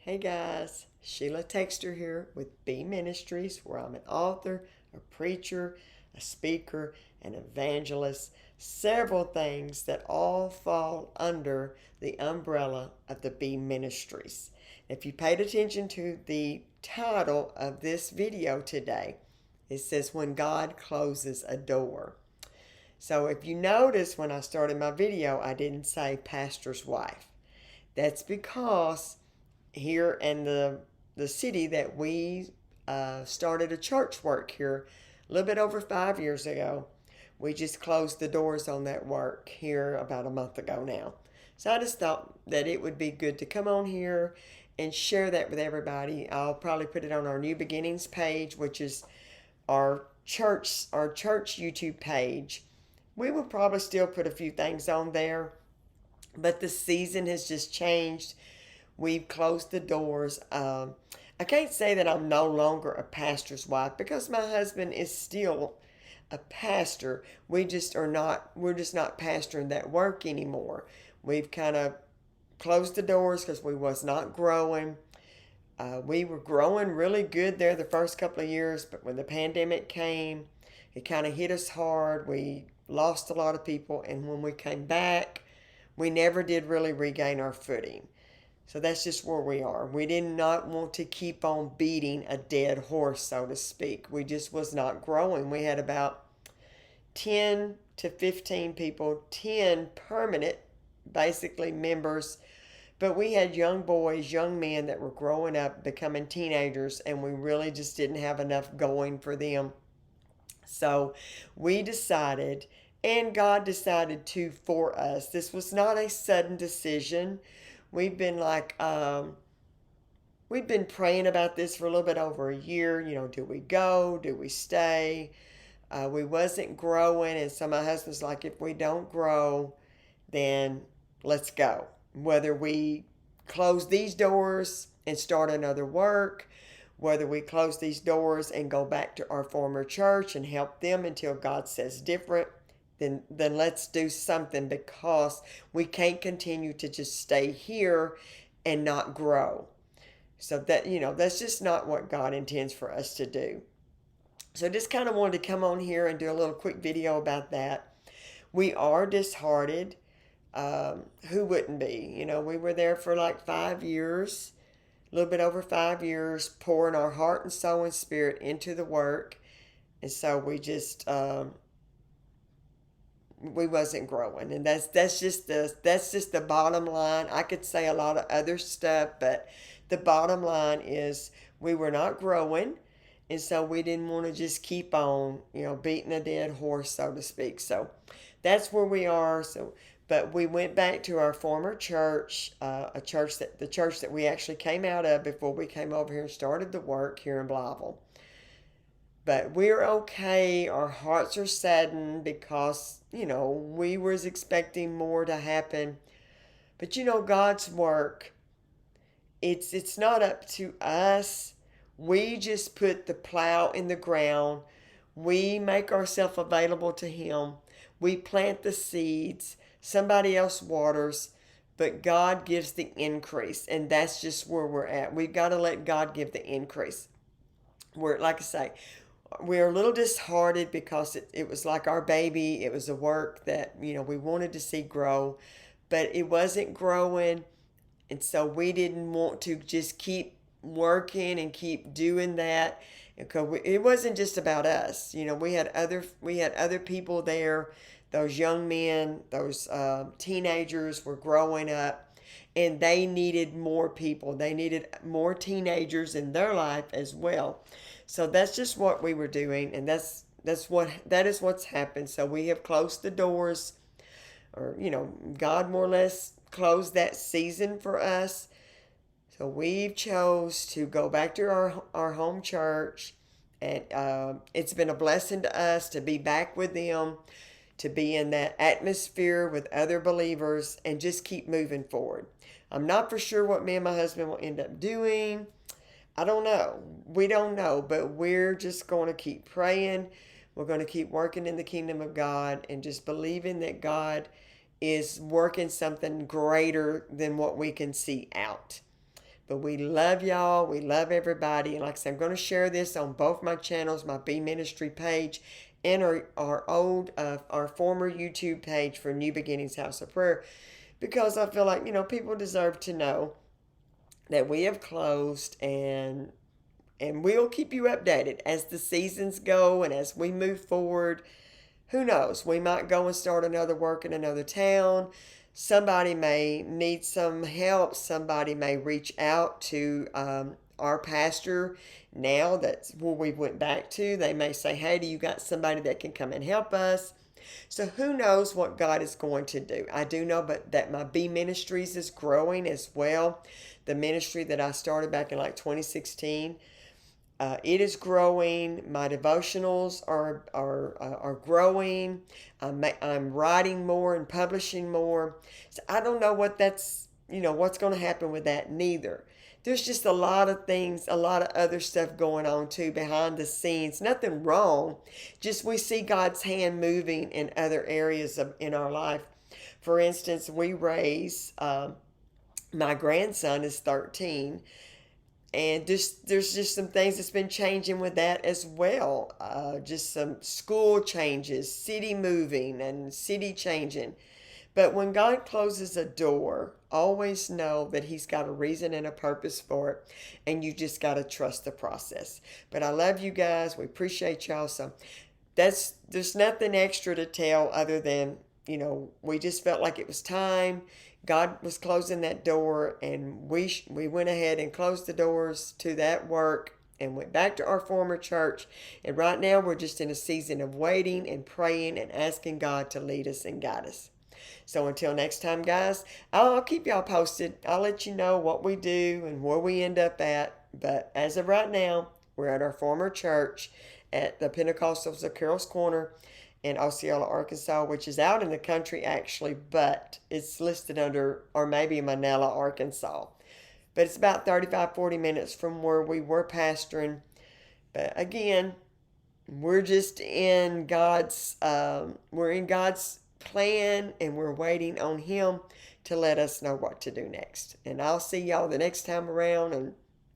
Hey guys, Sheila Texter here with B Ministries, where I'm an author, a preacher, a speaker, an evangelist, several things that all fall under the umbrella of the B Ministries. If you paid attention to the title of this video today, it says When God Closes a Door. So if you notice when I started my video, I didn't say pastor's wife. That's because here in the city that we started a church work here a little bit over 5 years ago. We just closed the doors on that work here about a month ago now. So I just thought that it would be good to come on here and share that with everybody. I'll probably put it on our New Beginnings page, which is our church YouTube page. We will probably still put a few things on there, but the season has just changed. We've closed the doors. I can't say that I'm no longer a pastor's wife because my husband is still a pastor. We're just not pastoring that work anymore. We've kind of closed the doors because we was not growing. We were growing really good there the first couple of years, but when the pandemic came, it kind of hit us hard. We lost a lot of people, and when we came back, we never did really regain our footing. So that's just where we are. We did not want to keep on beating a dead horse, so to speak. We just was not growing. We had about 10 to 15 people, 10 permanent, basically members, but we had young boys, young men that were growing up, becoming teenagers, and we really just didn't have enough going for them. So we decided, and God decided too for us. This was not a sudden decision. We've been we've been praying about this for a little bit over a year. Do we go? Do we stay? We wasn't growing, and so my husband's like, if we don't grow, then let's go. Whether we close these doors and start another work, whether we close these doors and go back to our former church and help them until God says different, then let's do something because we can't continue to just stay here and not grow. So that's just not what God intends for us to do. So just kind of wanted to come on here and do a little quick video about that. We are disheartened. Who wouldn't be? We were there for like 5 years, a little bit over 5 years, pouring our heart and soul and spirit into the work. And so we wasn't growing, and that's just the bottom line. I could say a lot of other stuff, but the bottom line is we were not growing, and so we didn't want to just keep on beating a dead horse, so to speak. So that's where we are. So but we went back to our former church, the church that we actually came out of before we came over here and started the work here in Blytheville. But we're okay. Our hearts are saddened because, we was expecting more to happen. But God's work, it's not up to us. We just put the plow in the ground. We make ourselves available to Him. We plant the seeds. Somebody else waters, but God gives the increase. And that's just where we're at. We've got to let God give the increase. Like I say, we're a little disheartened because it was like our baby. It was a work that, we wanted to see grow, but it wasn't growing. And so we didn't want to just keep working and keep doing that. Because it wasn't just about us. We had other people there. Those young men, those teenagers were growing up, and they needed more people. They needed more teenagers in their life as well. So that's just what we were doing, and that is what's happened. So we have closed the doors, or God more or less closed that season for us. So we've chose to go back to our home church, and it's been a blessing to us to be back with them, to be in that atmosphere with other believers, and just keep moving forward. I'm not for sure what me and my husband will end up doing. I don't know. We don't know, but we're just going to keep praying. We're going to keep working in the kingdom of God and just believing that God is working something greater than what we can see out. But we love y'all. We love everybody. And like I said, I'm going to share this on both my channels, my B Ministry page and our former YouTube page for New Beginnings House of Prayer, because I feel like, people deserve to know that we have closed, and we'll keep you updated as the seasons go and as we move forward. Who knows? We might go and start another work in another town. Somebody may need some help. Somebody may reach out to our pastor now that's where we went back to. They may say, hey, do you got somebody that can come and help us? So who knows what God is going to do? I do know but that my B Ministries is growing as well. The ministry that I started back in like 2016. It is growing. My devotionals are growing. I'm writing more and publishing more. So I don't know what's going to happen with that neither. There's just a lot of things, a lot of other stuff going on too behind the scenes. Nothing wrong. Just we see God's hand moving in other areas in our life. For instance, we raise, my grandson is 13. And there's just some things that's been changing with that as well. Just some school changes, city moving, and city changing. But when God closes a door, always know that He's got a reason and a purpose for it, and you just got to trust the process. But I love you guys. We appreciate y'all. So there's nothing extra to tell other than, we just felt like it was time. God was closing that door, and we went ahead and closed the doors to that work and went back to our former church. And right now we're just in a season of waiting and praying and asking God to lead us and guide us. So until next time, guys, I'll keep y'all posted. I'll let you know what we do and where we end up at. But as of right now, we're at our former church at the Pentecostals of Carroll's Corner in Osceola, Arkansas, which is out in the country actually, but it's listed under, or maybe Manila, Arkansas. But it's about 35-40 minutes from where we were pastoring. But again, we're just in God's plan, and we're waiting on Him to let us know what to do next. And I'll see y'all the next time around,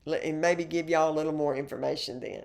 and maybe give y'all a little more information then.